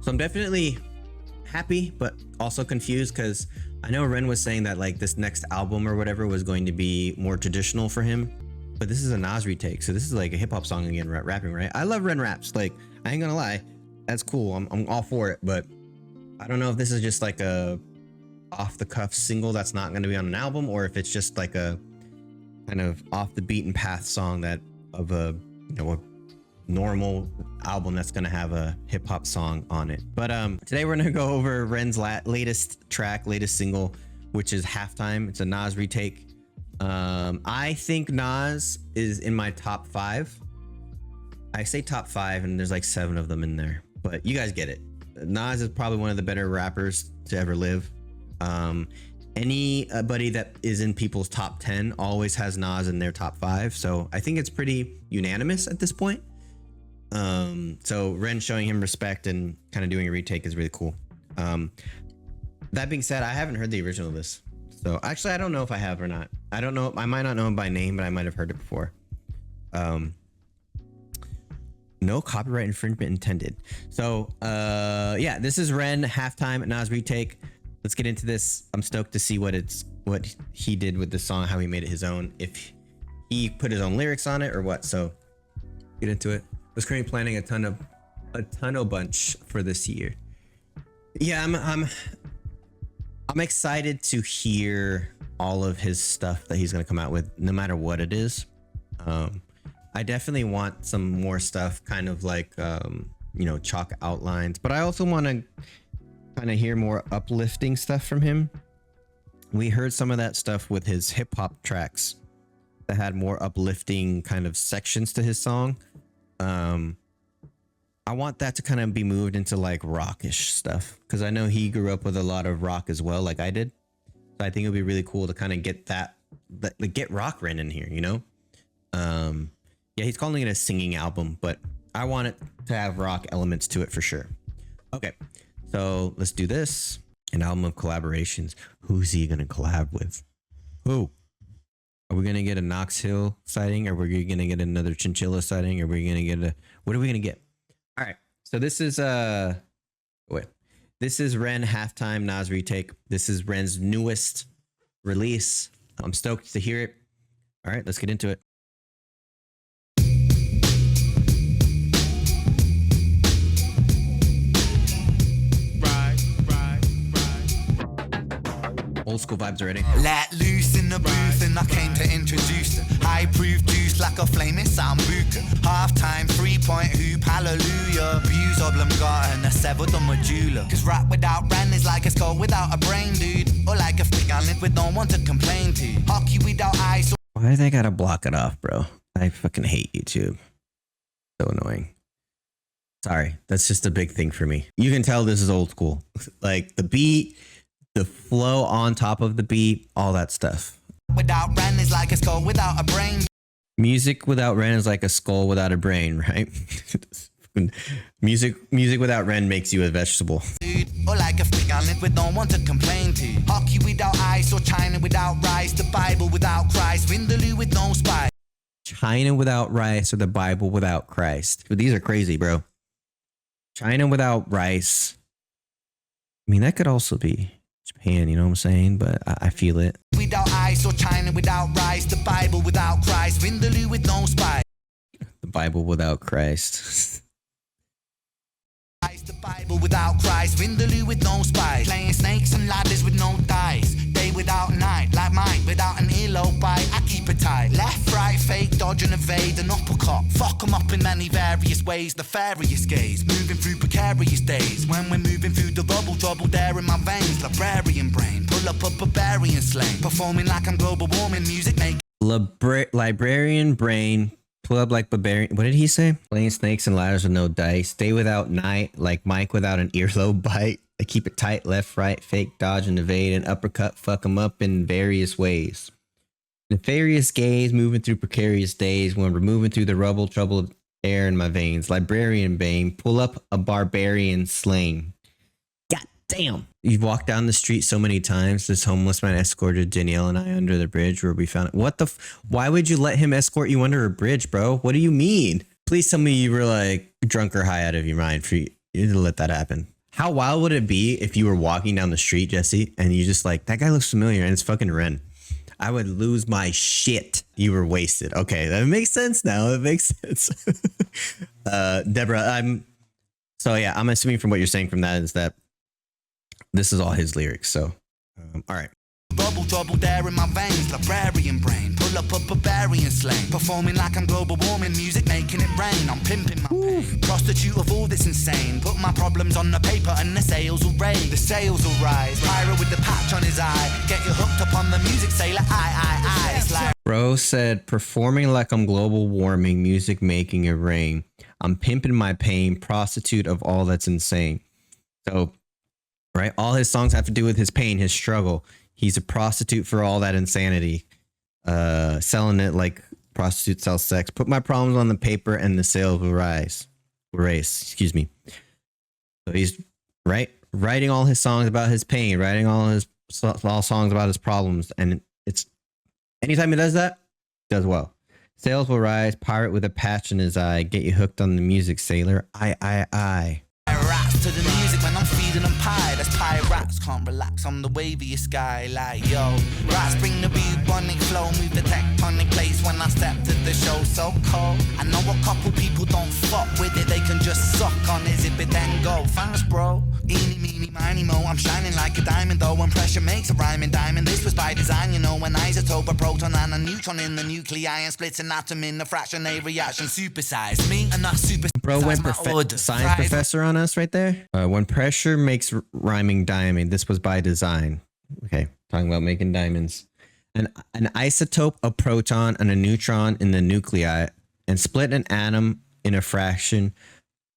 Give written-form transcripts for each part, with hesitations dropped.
So I'm definitely happy, but also confused because I know Ren was saying that like this next album or whatever was going to be more traditional for him, but this is a Nas retake, so this is like a hip hop song again, rapping, right? I love Ren raps. Like, I ain't gonna lie, that's cool. I'm all for it, but I don't know if this is just like a off the cuff single that's not going to be on an album, or if it's just like a kind of off the beaten path song that of a, you know, a normal album that's going to have a hip hop song on it. But today we're going to go over Ren's latest single, which is Halftime. It's a Nas retake. I think Nas is in my top 5. I say top 5 and there's like 7 of them in there, but you guys get it. Nas is probably one of the better rappers to ever live. Anybody that is in people's top 10 always has Nas in their top 5, so I think it's pretty unanimous at this point. So Ren showing him respect and kind of doing a retake is really cool. That being said, I haven't heard the original of this, so actually I don't know if I have or not. I don't know, I might not know him by name, but I might have heard it before. No copyright infringement intended. So yeah, this is Ren Halftime Nas retake. Let's get into this. I'm stoked to see what he did with this song, how he made it his own, if he put his own lyrics on it or what. So get into it. I was currently planning a ton of bunch for this year. Yeah, I'm excited to hear all of his stuff that he's gonna come out with, no matter what it is. I definitely want some more stuff, kind of like you know, chalk outlines, but I also want to kind of hear more uplifting stuff from him. We heard some of that stuff with his hip hop tracks that had more uplifting kind of sections to his song. I want that to kind of be moved into like rockish stuff, because I know he grew up with a lot of rock as well, like I did. So I think it would be really cool to kind of get that, like, get rock Ren in here, you know? Yeah, he's calling it a singing album, but I want it to have rock elements to it for sure. Okay, so let's do this. An album of collaborations. Who's he gonna collab with? Who? Are we gonna get a Knox Hill sighting? Are we gonna get another Chinchilla sighting? Are we gonna get a, what are we gonna get? All right, so this is this is Ren Halftime Nas retake. This is Ren's newest release. I'm stoked to hear it. All right, let's get into it. Old school vibes already. Let loose in the booth and I came to introduce them. High proof juice like a flaming sambuca. Halftime 3-point hoop, hallelujah. Views oblongata and I severed the medulla. Cause rap without Ren is like a skull without a brain, dude. Or like a flick on it with no one to complain to. Hockey without eyes. Why do they gotta block it off, bro? I fucking hate YouTube. So annoying. Sorry, that's just a big thing for me. You can tell this is old school. Like the beat, the flow on top of the beat, all that stuff. Without Ren is like a skull without a brain. Music without Ren is like a skull without a brain, right? music without Ren makes you a vegetable. Dude, or like a flick on it with no one to complain to. Hockey without ice or China without rice. The Bible without Christ. Vindaloo with no spice. China without rice or the Bible without Christ. But these are crazy, bro. China without rice. I mean, that could also be Japan, you know what I'm saying? But I feel it. Without ice or China without rice. The Bible without Christ. Vindaloo with no spice. The Bible without Christ. The Bible without Christ. Vindaloo with no spice. Playing snakes and ladders with no dice. Day without night. Like Mike without an earlobe bite. I keep it tight. Left, right, fake, dodge and evade. An uppercut. Fuck them up in many various ways. Nefarious gaze. Moving through precarious days. When we're moving through the rubble, trouble there in my veins. Librarian brain. Pull up a barbarian slang. Performing like I'm global warming. Music make Librarian brain. Pull up like barbarian. What did he say? Playing snakes and ladders with no dice. Stay without night, like Mike without an earlobe bite. I keep it tight, left, right, fake, dodge and evade, and uppercut, fuck them up in various ways. Nefarious gaze, moving through precarious days. When we're moving through the rubble, troubled air in my veins. Librarian bane, pull up a barbarian slang. God damn. You've walked down the street so many times. This homeless man escorted Danielle and I under the bridge where we found it. What the why would you let him escort you under a bridge, bro? What do you mean? Please tell me you were like drunk or high out of your mind for you to let that happen. How wild would it be if you were walking down the street, Jesse, and you just like, that guy looks familiar, and it's fucking Ren? I would lose my shit. You were wasted. Okay, that makes sense now. It makes sense. Deborah, I'm assuming from what you're saying from that is that this is all his lyrics. So, all right. Bubble trouble there in my veins, librarian brain. Pull up a barbarian slang. Performing like I'm global warming, music making it rain. I'm pimping my pain. Prostitute of all this insane. Put my problems on the paper and the sales will rain. The sales will rise. Pyro with the patch on his eye. Get you hooked up on the music, sailor. I. It's like. Bro said, performing like I'm global warming, music making it rain. I'm pimping my pain, prostitute of all that's insane. So, right, all his songs have to do with his pain, his struggle. He's a prostitute for all that insanity, selling it like prostitutes sell sex. Put my problems on the paper and the sales will rise. Excuse me. So he's writing all his songs about his pain, writing all songs about his problems, and it's anytime he does that, he does well. Sales will rise. Pirate with a patch in his eye. Get you hooked on the music, sailor. I. Raps to the music when I'm feeding them pie. That's pie raps, can't relax on the waviest guy. Like yo, raps bring the bubonic flow, move the tectonic place when I step to the show. So cold. I know a couple people don't fuck with it, they can just suck on his zip it then go. Thanks, bro. Eeny, meeny, miny, mo. I'm shining like a diamond though. When pressure makes a rhyming diamond, this was by design, you know. When isotope, a proton and a neutron in the nuclei and splits an atom in the fraction, a reaction supersize me and not super. Bro went science professor on us right there. When pressure makes rhyming diamond, this was by design. Okay, talking about making diamonds. An isotope, a proton, and a neutron in the nuclei, and split an atom in a fraction,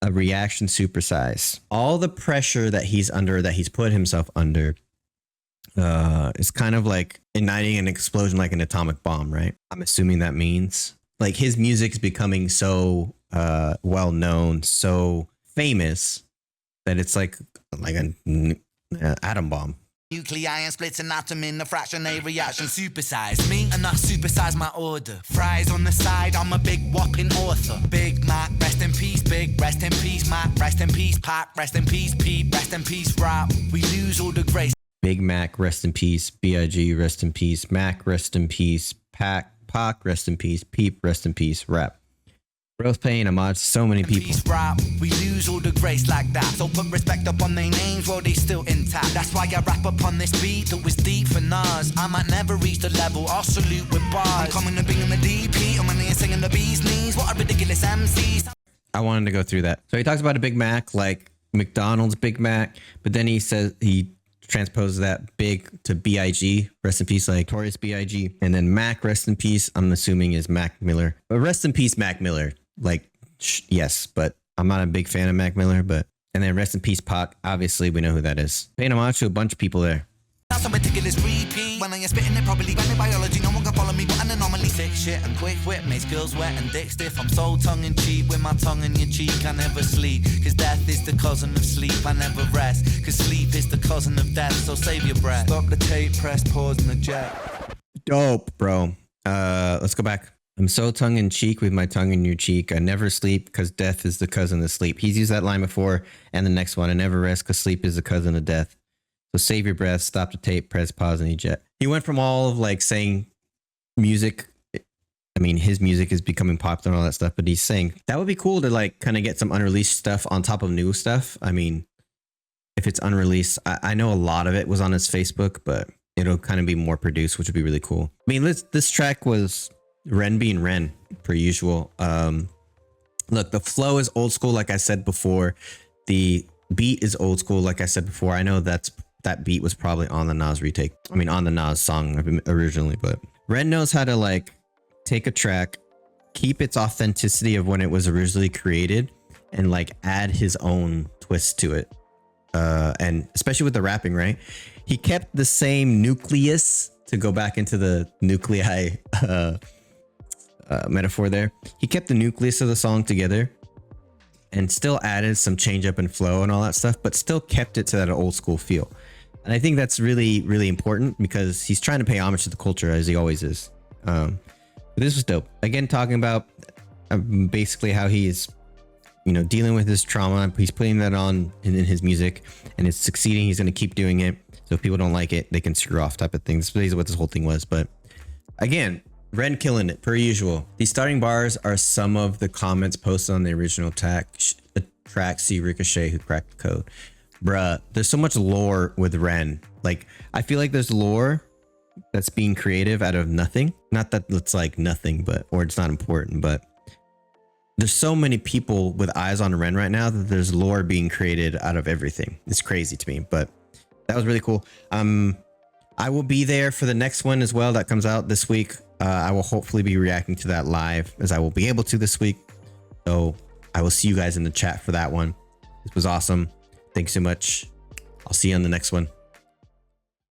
a reaction supersize. All the pressure that he's under, that he's put himself under, is kind of like igniting an explosion like an atomic bomb, right? I'm assuming that means like his music's becoming so well known, so famous that it's like an atom bomb. Nuclei and splits an atom in the fraction, a reaction supersize me and not supersize my order. Fries on the side, I'm a big whopping author. Big Mac, rest in peace, big rest in peace, Mac, rest in peace, Pac, rest in peace, Pete, rest in peace, rap. We lose all the grace. Big Mac, rest in peace. B.I.G., rest in peace. Mac, rest in peace. Pac, rest in peace. Peep, rest in peace. Rap. Bro's paying homage to so many people. Rap, we lose all the grace like that. So put respect up on their names while they still intact. That's why I rap up on this beat that was deep for Nas. I might never reach the level, I'll salute with bars. I'm coming and bringing the DP, I'm in here singing the bee's knees. What a ridiculous MCs. I wanted to go through that. So he talks about a Big Mac, like McDonald's Big Mac, but then he says he transposes that big to B.I.G., rest in peace, like Notorious B.I.G., and then Mac, rest in peace, I'm assuming is Mac Miller. But rest in peace, Mac Miller. Like, yes, but I'm not a big fan of Mac Miller, but, and then rest in peace, Pac. Obviously, we know who that is. Paying homage to a bunch of people there. That's a meticulous repeat. When I am spitting it properly, when in biology, no one can follow me, but an anomaly. Sick shit and quick wit makes girls wet and dick stiff. I'm so tongue in cheek with my tongue in your cheek. I never sleep, cause death is the cousin of sleep. I never rest, cause sleep is the cousin of death. So save your breath. Stop the tape, press pause and eject. Dope, bro. Let's go back. I'm so tongue in cheek with my tongue in your cheek. I never sleep because death is the cousin of sleep. He's used that line before, and the next one. I never rest because sleep is the cousin of death. So save your breath, stop the tape, press pause, and eject. He went from all of like saying music. I mean, his music is becoming popular and all that stuff, but he's saying that would be cool to like kind of get some unreleased stuff on top of new stuff. I mean, if it's unreleased, I know a lot of it was on his Facebook, but it'll kind of be more produced, which would be really cool. I mean, this track was Ren being Ren, per usual. Look, the flow is old school, like I said before. The beat is old school, like I said before. I know that beat was probably on the Nas Retake. I mean, on the Nas song originally, but Ren knows how to like take a track, keep its authenticity of when it was originally created, and like add his own twist to it. And especially with the rapping, right? He kept the same nucleus, to go back into the nuclei metaphor there. He kept the nucleus of the song together and still added some change up and flow and all that stuff, but still kept it to that old school feel. And I think that's really, really important because he's trying to pay homage to the culture, as he always is. But this was dope. Again, talking about basically how he's, dealing with his trauma. He's putting that on in his music, and it's succeeding. He's going to keep doing it. So if people don't like it, they can screw off, type of thing. This is what this whole thing was. But again, Ren killing it per usual. These starting bars are some of the comments posted on the original track. See Ricochet who cracked the code. Bruh, there's so much lore with Ren. Like, I feel like there's lore that's being creative out of nothing. Not that it's like nothing, or it's not important, but there's so many people with eyes on Ren right now that there's lore being created out of everything. It's crazy to me, but that was really cool. I will be there for the next one as well that comes out this week. I will hopefully be reacting to that live, as I will be able to this week. So I will see you guys in the chat for that one. This was awesome. Thanks so much. I'll see you on the next one.